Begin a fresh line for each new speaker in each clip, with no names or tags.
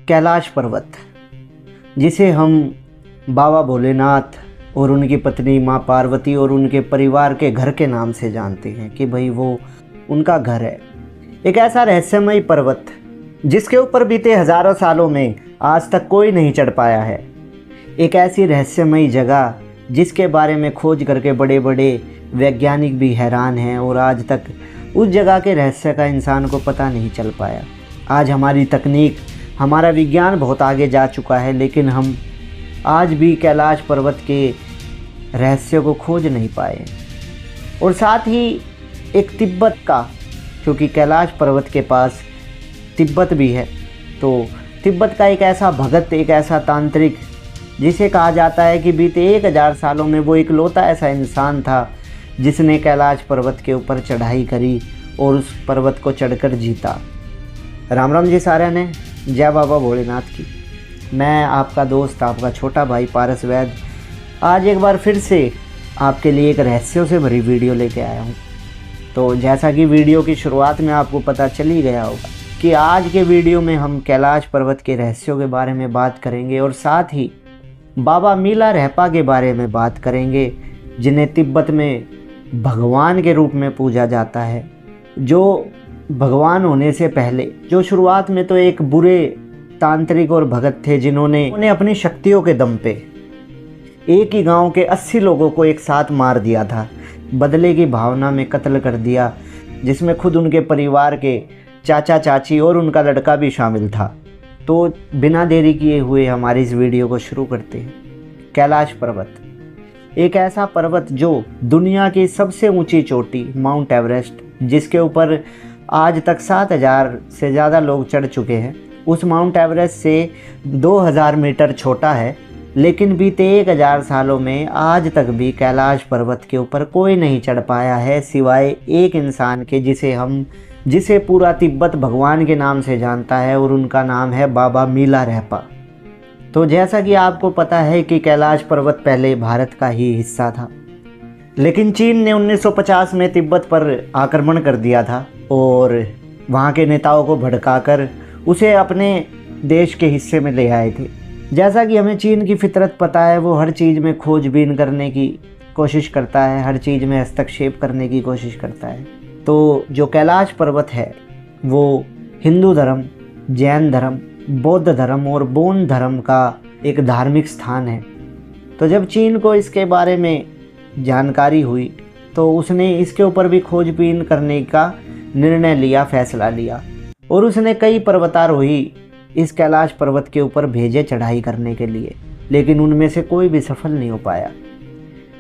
कैलाश पर्वत, जिसे हम बाबा भोलेनाथ और उनकी पत्नी माँ पार्वती और उनके परिवार के घर के नाम से जानते हैं कि भाई वो उनका घर है। एक ऐसा रहस्यमयी पर्वत जिसके ऊपर बीते हज़ारों सालों में आज तक कोई नहीं चढ़ पाया है। एक ऐसी रहस्यमयी जगह जिसके बारे में खोज करके बड़े बड़े वैज्ञानिक भी हैरान हैं और आज तक उस जगह के रहस्य का इंसान को पता नहीं चल पाया। आज हमारी तकनीक, हमारा विज्ञान बहुत आगे जा चुका है, लेकिन हम आज भी कैलाश पर्वत के रहस्य को खोज नहीं पाए। और साथ ही एक तिब्बत का, क्योंकि कैलाश पर्वत के पास तिब्बत भी है, तो तिब्बत का एक ऐसा भगत, एक ऐसा तांत्रिक जिसे कहा जाता है कि बीते 1000 सालों में वो इकलौता ऐसा इंसान था जिसने कैलाश पर्वत के ऊपर चढ़ाई करी और उस पर्वत को चढ़कर जीता। राम राम जी सारे ने, जय बाबा भोलेनाथ की। मैं आपका दोस्त, आपका छोटा भाई पारस वैद आज एक बार फिर से आपके लिए एक रहस्यों से भरी वीडियो लेके आया हूँ। तो जैसा कि वीडियो की शुरुआत में आपको पता चल ही गया होगा कि आज के वीडियो में हम कैलाश पर्वत के रहस्यों के बारे में बात करेंगे और साथ ही बाबा मीला रहपा के बारे में बात करेंगे, जिन्हें तिब्बत में भगवान के रूप में पूजा जाता है। जो भगवान होने से पहले, जो शुरुआत में तो एक बुरे तांत्रिक और भगत थे जिन्होंने अपनी शक्तियों के दम पे एक ही गांव के 80 लोगों को एक साथ मार दिया था, बदले की भावना में कत्ल कर दिया, जिसमें खुद उनके परिवार के चाचा चाची और उनका लड़का भी शामिल था। तो बिना देरी किए हुए हमारी इस वीडियो को शुरू करते हैं। कैलाश पर्वत एक ऐसा पर्वत जो दुनिया की सबसे ऊंची चोटी माउंट एवरेस्ट, जिसके ऊपर आज तक 7000 से ज़्यादा लोग चढ़ चुके हैं, उस माउंट एवरेस्ट से 2000 मीटर छोटा है। लेकिन बीते 1000 सालों में आज तक भी कैलाश पर्वत के ऊपर कोई नहीं चढ़ पाया है सिवाय एक इंसान के, जिसे पूरा तिब्बत भगवान के नाम से जानता है और उनका नाम है बाबा मीला रहपा। तो जैसा कि आपको पता है कि कैलाश पर्वत पहले भारत का ही हिस्सा था, लेकिन चीन ने 1950 में तिब्बत पर आक्रमण कर दिया था और वहाँ के नेताओं को भड़काकर उसे अपने देश के हिस्से में ले आए थे। जैसा कि हमें चीन की फितरत पता है, वो हर चीज़ में खोजबीन करने की कोशिश करता है, हर चीज़ में हस्तक्षेप करने की कोशिश करता है। तो जो कैलाश पर्वत है वो हिंदू धर्म, जैन धर्म, बौद्ध धर्म और बौन धर्म का एक धार्मिक स्थान है। तो जब चीन को इसके बारे में जानकारी हुई तो उसने इसके ऊपर भी खोजबीन करने का निर्णय लिया, फैसला लिया, और उसने कई पर्वतारोही इस कैलाश पर्वत के ऊपर भेजे चढ़ाई करने के लिए, लेकिन उनमें से कोई भी सफल नहीं हो पाया।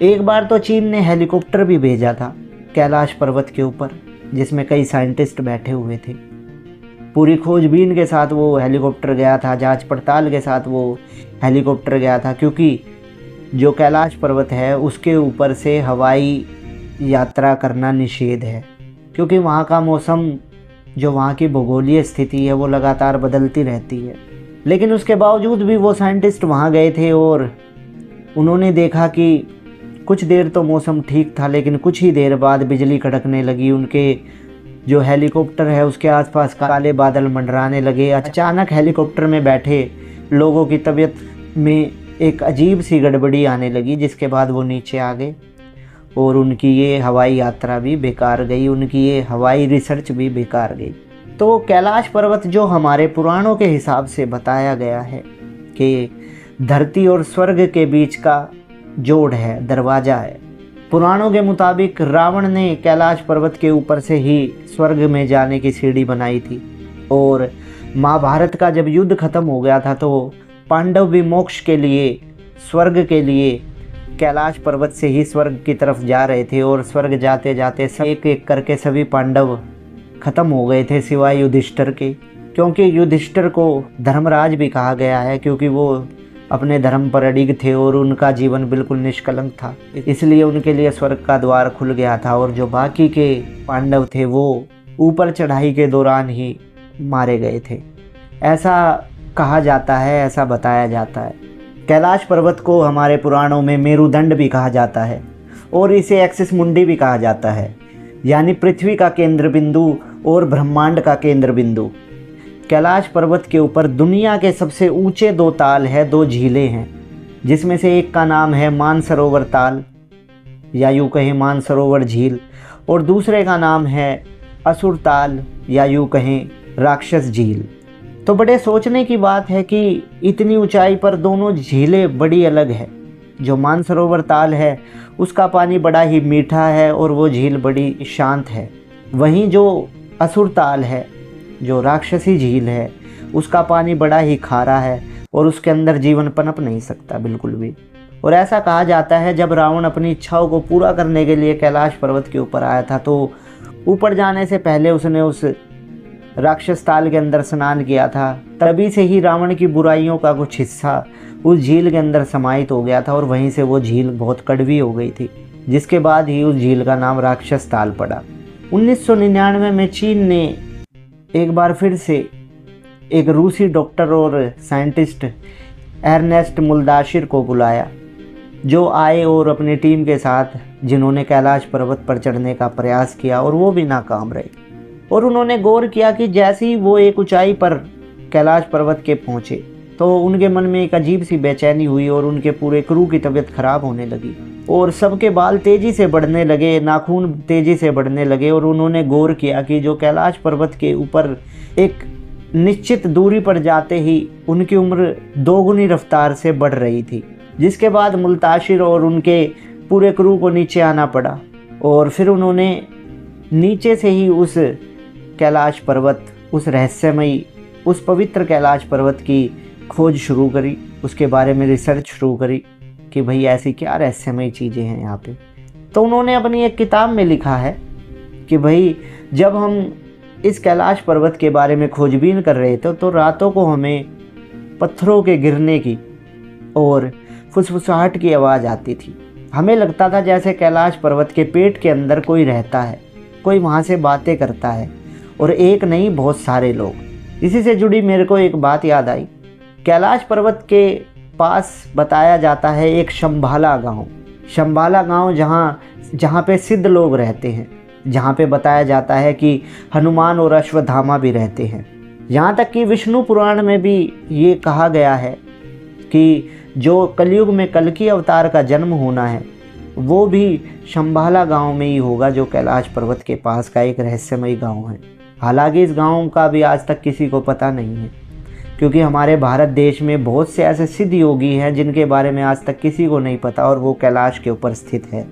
एक बार तो चीन ने हेलीकॉप्टर भी भेजा था कैलाश पर्वत के ऊपर, जिसमें कई साइंटिस्ट बैठे हुए थे। पूरी खोजबीन के साथ वो हेलीकॉप्टर गया था, जांच पड़ताल के साथ वो हेलीकॉप्टर गया था, क्योंकि जो कैलाश पर्वत है उसके ऊपर से हवाई यात्रा करना निषेध है, क्योंकि वहाँ का मौसम, जो वहाँ की भूगोलीय स्थिति है वो लगातार बदलती रहती है। लेकिन उसके बावजूद भी वो साइंटिस्ट वहाँ गए थे और उन्होंने देखा कि कुछ देर तो मौसम ठीक था, लेकिन कुछ ही देर बाद बिजली कड़कने लगी। उनके जो हेलीकॉप्टर है उसके आसपास काले बादल मंडराने लगे। अचानक हेलीकॉप्टर में बैठे लोगों की तबीयत में एक अजीब सी गड़बड़ी आने लगी, जिसके बाद वो नीचे आ गए और उनकी ये हवाई यात्रा भी बेकार गई, उनकी ये हवाई रिसर्च भी बेकार गई। तो कैलाश पर्वत, जो हमारे पुराणों के हिसाब से बताया गया है कि धरती और स्वर्ग के बीच का जोड़ है, दरवाज़ा है। पुराणों के मुताबिक रावण ने कैलाश पर्वत के ऊपर से ही स्वर्ग में जाने की सीढ़ी बनाई थी, और महाभारत का जब युद्ध खत्म हो गया था तो पांडव भी मोक्ष के लिए, स्वर्ग के लिए कैलाश पर्वत से ही स्वर्ग की तरफ जा रहे थे। और स्वर्ग जाते जाते एक एक करके सभी पांडव खत्म हो गए थे सिवाय युधिष्ठिर के, क्योंकि युधिष्ठिर को धर्मराज भी कहा गया है, क्योंकि वो अपने धर्म पर अडिग थे और उनका जीवन बिल्कुल निष्कलंक था, इसलिए उनके लिए स्वर्ग का द्वार खुल गया था। और जो बाकी के पांडव थे वो ऊपर चढ़ाई के दौरान ही मारे गए थे, ऐसा कहा जाता है, ऐसा बताया जाता है। कैलाश पर्वत को हमारे पुराणों में मेरुदंड भी कहा जाता है और इसे एक्सिस मुंडी भी कहा जाता है, यानी पृथ्वी का केंद्र बिंदु और ब्रह्मांड का केंद्र बिंदु। कैलाश पर्वत के ऊपर दुनिया के सबसे ऊंचे 2 ताल है, 2 झीलें हैं, जिसमें से एक का नाम है मानसरोवर ताल या यूँ कहें मानसरोवर झील, और दूसरे का नाम है असुर ताल या यूँ कहें राक्षस झील। तो बड़े सोचने की बात है कि इतनी ऊंचाई पर दोनों झीलें बड़ी अलग है। जो मानसरोवर ताल है उसका पानी बड़ा ही मीठा है और वो झील बड़ी शांत है। वहीं जो असुर ताल है, जो राक्षसी झील है, उसका पानी बड़ा ही खारा है और उसके अंदर जीवन पनप नहीं सकता बिल्कुल भी। और ऐसा कहा जाता है जब रावण अपनी इच्छाओं को पूरा करने के लिए कैलाश पर्वत के ऊपर आया था तो ऊपर जाने से पहले उसने उस राक्षस ताल के अंदर स्नान किया था। तभी से ही रावण की बुराइयों का कुछ हिस्सा उस झील के अंदर समाहित हो गया था और वहीं से वो झील बहुत कड़वी हो गई थी, जिसके बाद ही उस झील का नाम राक्षस ताल पड़ा। 1999 में चीन ने एक बार फिर से एक रूसी डॉक्टर और साइंटिस्ट एर्नेस्ट मुल्दाशिर को बुलाया, जो आए और अपनी टीम के साथ जिन्होंने कैलाश पर्वत पर चढ़ने का प्रयास किया और वो भी नाकाम रहे। और उन्होंने गौर किया कि जैसे ही वो एक ऊंचाई पर कैलाश पर्वत के पहुँचे तो उनके मन में एक अजीब सी बेचैनी हुई और उनके पूरे क्रू की तबीयत खराब होने लगी और सबके बाल तेज़ी से बढ़ने लगे, नाखून तेज़ी से बढ़ने लगे। और उन्होंने गौर किया कि जो कैलाश पर्वत के ऊपर एक निश्चित दूरी पर जाते ही उनकी उम्र 2 गुनी रफ्तार से बढ़ रही थी, जिसके बाद मुल्ताशिर और उनके पूरे क्रू को नीचे आना पड़ा। और फिर उन्होंने नीचे से ही उस कैलाश पर्वत, उस रहस्यमयी, उस पवित्र कैलाश पर्वत की खोज शुरू करी, उसके बारे में रिसर्च शुरू करी कि भाई ऐसी क्या रहस्यमयी चीज़ें हैं यहाँ पे। तो उन्होंने अपनी एक किताब में लिखा है कि भाई जब हम इस कैलाश पर्वत के बारे में खोजबीन कर रहे थे तो रातों को हमें पत्थरों के गिरने की और फुसफुसाहट की आवाज़ आती थी। हमें लगता था जैसे कैलाश पर्वत के पेट के अंदर कोई रहता है, कोई वहाँ से बातें करता है, और एक नहीं बहुत सारे लोग। इसी से जुड़ी मेरे को एक बात याद आई। कैलाश पर्वत के पास बताया जाता है एक शंभाला गांव, जहाँ पे सिद्ध लोग रहते हैं, जहाँ पे बताया जाता है कि हनुमान और अश्वत्थामा भी रहते हैं। यहाँ तक कि विष्णु पुराण में भी ये कहा गया है कि जो कलयुग में कल्कि अवतार का जन्म होना है वो भी शंभाला गांव में ही होगा, जो कैलाश पर्वत के पास का एक रहस्यमयी गांव है। हालांकि इस गांव का भी आज तक किसी को पता नहीं है, क्योंकि हमारे भारत देश में बहुत से ऐसे सिद्ध योगी हैं जिनके बारे में आज तक किसी को नहीं पता और वो कैलाश के ऊपर स्थित है।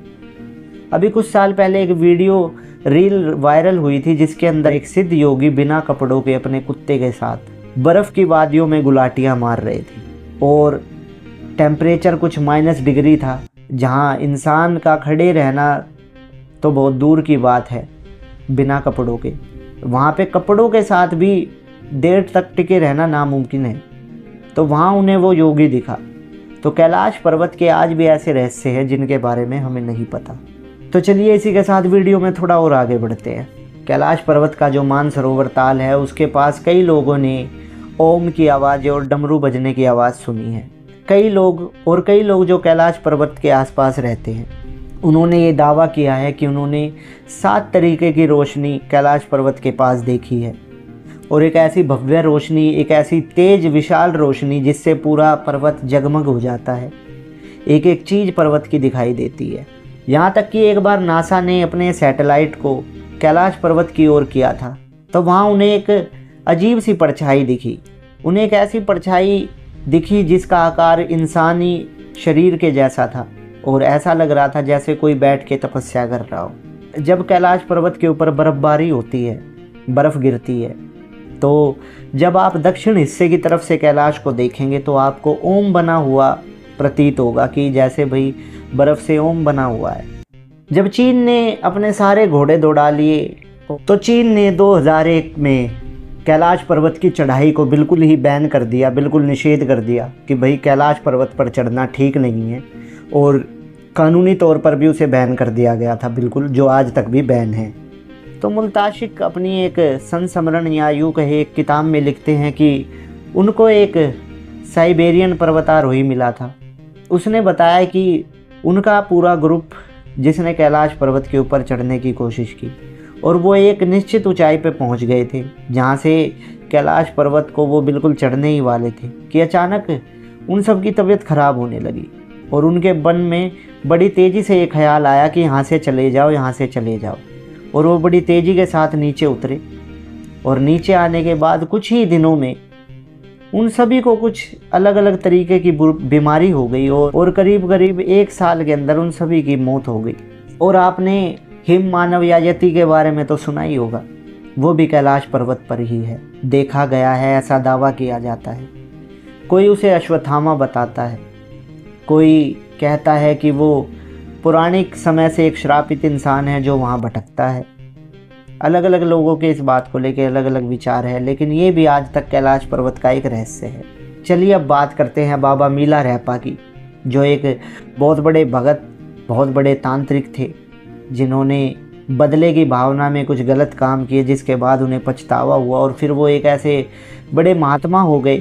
अभी कुछ साल पहले एक वीडियो रील वायरल हुई थी जिसके अंदर एक सिद्ध योगी बिना कपड़ों के अपने कुत्ते के साथ बर्फ़ की वादियों में गुलाटियाँ मार रहे थे और टेम्परेचर कुछ -डिग्री था, जहाँ इंसान का खड़े रहना तो बहुत दूर की बात है बिना कपड़ों के, वहाँ पे कपड़ों के साथ भी देर तक टिके रहना नामुमकिन है। तो वहाँ उन्हें वो योगी दिखा। तो कैलाश पर्वत के आज भी ऐसे रहस्य हैं जिनके बारे में हमें नहीं पता। तो चलिए इसी के साथ वीडियो में थोड़ा और आगे बढ़ते हैं। कैलाश पर्वत का जो मानसरोवर ताल है उसके पास कई लोगों ने ओम की आवाज़ और डमरू बजने की आवाज़ सुनी है। कई लोग जो कैलाश पर्वत के आसपास रहते हैं उन्होंने ये दावा किया है कि उन्होंने 7 तरीके की रोशनी कैलाश पर्वत के पास देखी है, और एक ऐसी भव्य रोशनी, एक ऐसी तेज विशाल रोशनी जिससे पूरा पर्वत जगमग हो जाता है, एक एक चीज़ पर्वत की दिखाई देती है। यहाँ तक कि एक बार नासा ने अपने सैटेलाइट को कैलाश पर्वत की ओर किया था तो वहाँ उन्हें एक अजीब सी परछाई दिखी। उन्हें एक ऐसी परछाई दिखी जिसका आकार इंसानी शरीर के जैसा था और ऐसा लग रहा था जैसे कोई बैठ के तपस्या कर रहा हो। जब कैलाश पर्वत के ऊपर बर्फ़बारी होती है, बर्फ़ गिरती है, तो जब आप दक्षिण हिस्से की तरफ से कैलाश को देखेंगे तो आपको ओम बना हुआ प्रतीत होगा कि जैसे भाई बर्फ़ से ओम बना हुआ है। जब चीन ने अपने सारे घोड़े दौड़ा लिए तो चीन ने 2001 में कैलाश पर्वत की चढ़ाई को बिल्कुल ही बैन कर दिया, बिल्कुल निषेध कर दिया कि भाई कैलाश पर्वत पर चढ़ना ठीक नहीं है, और कानूनी तौर पर भी उसे बैन कर दिया गया था बिल्कुल, जो आज तक भी बैन है। तो मुल्ताशिक अपनी एक संस्मरण या यूँ कहे एक किताब में लिखते हैं कि उनको एक साइबेरियन पर्वतारोही मिला था। उसने बताया कि उनका पूरा ग्रुप जिसने कैलाश पर्वत के ऊपर चढ़ने की कोशिश की और वो एक निश्चित ऊंचाई पर पहुंच गए थे जहां से कैलाश पर्वत को वो बिल्कुल चढ़ने ही वाले थे कि अचानक उन सब की तबीयत खराब होने लगी और उनके मन में बड़ी तेज़ी से ये ख्याल आया कि यहाँ से चले जाओ, यहाँ से चले जाओ। और वो बड़ी तेज़ी के साथ नीचे उतरे और नीचे आने के बाद कुछ ही दिनों में उन सभी को कुछ अलग अलग तरीके की बीमारी हो गई और करीब करीब 1 साल के अंदर उन सभी की मौत हो गई। और आपने हिम मानव या यति के बारे में तो सुना ही होगा, वो भी कैलाश पर्वत पर ही है, देखा गया है, ऐसा दावा किया जाता है। कोई उसे अश्वत्थामा बताता है, कोई कहता है कि वो पौराणिक समय से एक श्रापित इंसान है जो वहाँ भटकता है। अलग अलग लोगों के इस बात को लेकर अलग अलग विचार है, लेकिन ये भी आज तक कैलाश पर्वत का एक रहस्य है। चलिए अब बात करते हैं बाबा मीला रैपा की, जो एक बहुत बड़े भगत, बहुत बड़े तांत्रिक थे, जिन्होंने बदले की भावना में कुछ गलत काम किए, जिसके बाद उन्हें पछतावा हुआ और फिर वो एक ऐसे बड़े महात्मा हो गए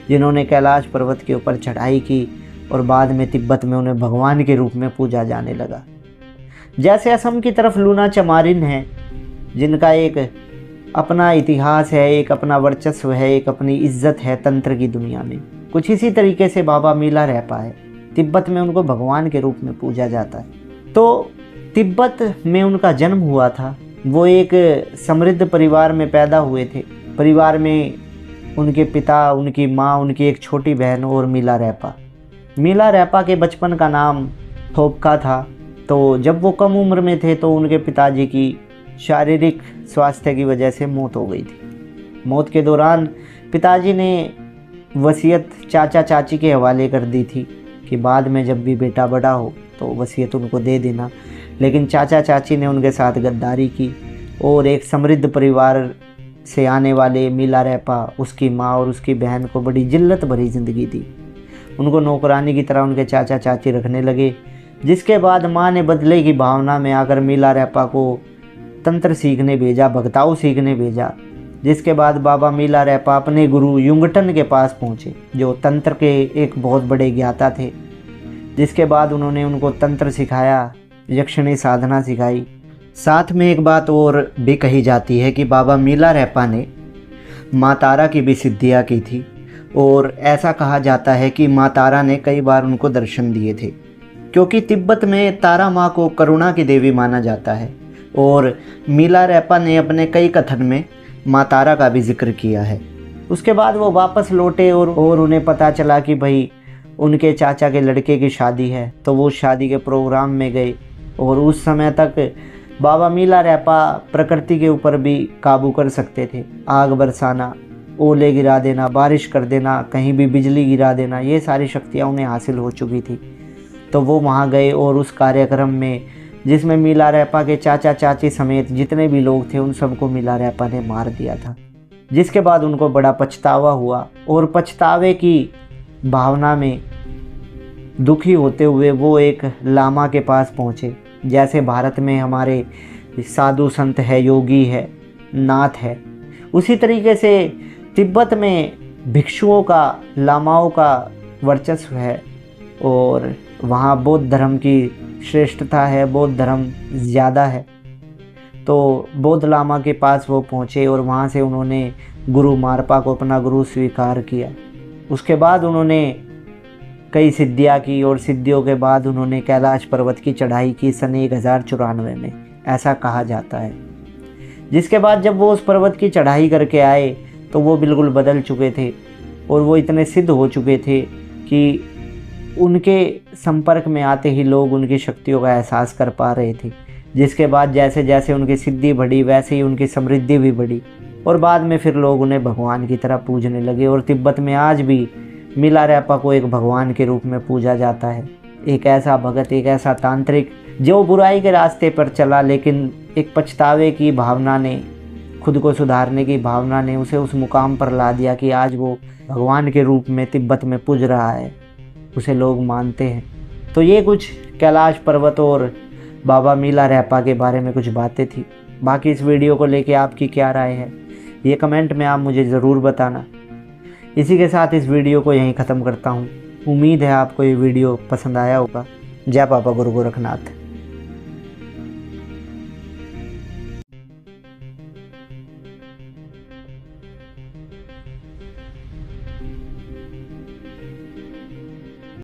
जिन्होंने कैलाश पर्वत के ऊपर चढ़ाई की और बाद में तिब्बत में उन्हें भगवान के रूप में पूजा जाने लगा। जैसे असम की तरफ लूना चमारिन है, जिनका एक अपना इतिहास है, एक अपना वर्चस्व है, एक अपनी इज्जत है तंत्र की दुनिया में, कुछ इसी तरीके से बाबा मीला रैपा है। तिब्बत में उनको भगवान के रूप में पूजा जाता है। तो तिब्बत में उनका जन्म हुआ था। वो एक समृद्ध परिवार में पैदा हुए थे। परिवार में उनके पिता, उनकी माँ, उनकी एक छोटी बहन और मीला रैपा। मीला रैपा के बचपन का नाम थोपका था। तो जब वो कम उम्र में थे तो उनके पिताजी की शारीरिक स्वास्थ्य की वजह से मौत हो गई थी। मौत के दौरान पिताजी ने वसीयत चाचा चाची के हवाले कर दी थी कि बाद में जब भी बेटा बड़ा हो तो वसीयत उनको दे देना, लेकिन चाचा चाची ने उनके साथ गद्दारी की और एक समृद्ध परिवार से आने वाले मीला रैपा, उसकी माँ और उसकी बहन को बड़ी जिल्लत भरी ज़िंदगी दी। उनको नौकरानी की तरह उनके चाचा चाची रखने लगे, जिसके बाद माँ ने बदले की भावना में आकर मीला रैपा को तंत्र सीखने भेजा, भगताऊ सीखने भेजा। जिसके बाद बाबा मीला रैपा अपने गुरु युंगटन के पास पहुँचे, जो तंत्र के एक बहुत बड़े ज्ञाता थे। जिसके बाद उन्होंने उनको तंत्र सिखाया, यक्षिणी साधना सिखाई। साथ में एक बात और भी कही जाती है कि बाबा मीला रैपा ने माँ तारा की भी सिद्धियाँ की थी और ऐसा कहा जाता है कि माँ तारा ने कई बार उनको दर्शन दिए थे, क्योंकि तिब्बत में तारा माँ को करुणा की देवी माना जाता है। और मीला रैपा ने अपने कई कथन में माँ तारा का भी जिक्र किया है। उसके बाद वो वापस लौटे और उन्हें पता चला कि भाई उनके चाचा के लड़के की शादी है, तो वो शादी के प्रोग्राम में गए। और उस समय तक बाबा मीला रैपा प्रकृति के ऊपर भी काबू कर सकते थे। आग बरसाना, ओले गिरा देना, बारिश कर देना, कहीं भी बिजली गिरा देना, ये सारी शक्तियाँ उन्हें हासिल हो चुकी थी। तो वो वहाँ गए और उस कार्यक्रम में, जिसमें मीला रैपा के चाचा चाची समेत जितने भी लोग थे, उन सबको मीला रैपा ने मार दिया था। जिसके बाद उनको बड़ा पछतावा हुआ और पछतावे की भावना में दुखी होते हुए वो एक लामा के पास पहुँचे। जैसे भारत में हमारे साधु संत है, योगी है, नाथ है, उसी तरीके से तिब्बत में भिक्षुओं का, लामाओं का वर्चस्व है और वहाँ बौद्ध धर्म की श्रेष्ठता है, बौद्ध धर्म ज़्यादा है। तो बौद्ध लामा के पास वो पहुँचे और वहाँ से उन्होंने गुरु मारपा को अपना गुरु स्वीकार किया। उसके बाद उन्होंने कई सिद्धियाँ की और सिद्धियों के बाद उन्होंने कैलाश पर्वत की चढ़ाई की सन 1094 में, ऐसा कहा जाता है। जिसके बाद जब वो उस पर्वत की चढ़ाई करके आए तो वो बिल्कुल बदल चुके थे और वो इतने सिद्ध हो चुके थे कि उनके संपर्क में आते ही लोग उनकी शक्तियों का एहसास कर पा रहे थे। जिसके बाद जैसे जैसे उनकी सिद्धि बढ़ी, वैसे ही उनकी समृद्धि भी बढ़ी और बाद में फिर लोग उन्हें भगवान की तरह पूजने लगे। और तिब्बत में आज भी मीला रैपा को एक भगवान के रूप में पूजा जाता है। एक ऐसा भगत, एक ऐसा तांत्रिक जो बुराई के रास्ते पर चला, लेकिन एक पछतावे की भावना ने, खुद को सुधारने की भावना ने उसे उस मुकाम पर ला दिया कि आज वो भगवान के रूप में तिब्बत में पूज रहा है, उसे लोग मानते हैं। तो ये कुछ कैलाश पर्वत और बाबा मीला रैपा के बारे में कुछ बातें थी। बाकी इस वीडियो को लेके आपकी क्या राय है, ये कमेंट में आप मुझे ज़रूर बताना। इसी के साथ इस वीडियो को यहीं ख़त्म करता हूँ। उम्मीद है आपको ये वीडियो पसंद आया होगा। जय बाबा गुरु गोरखनाथ।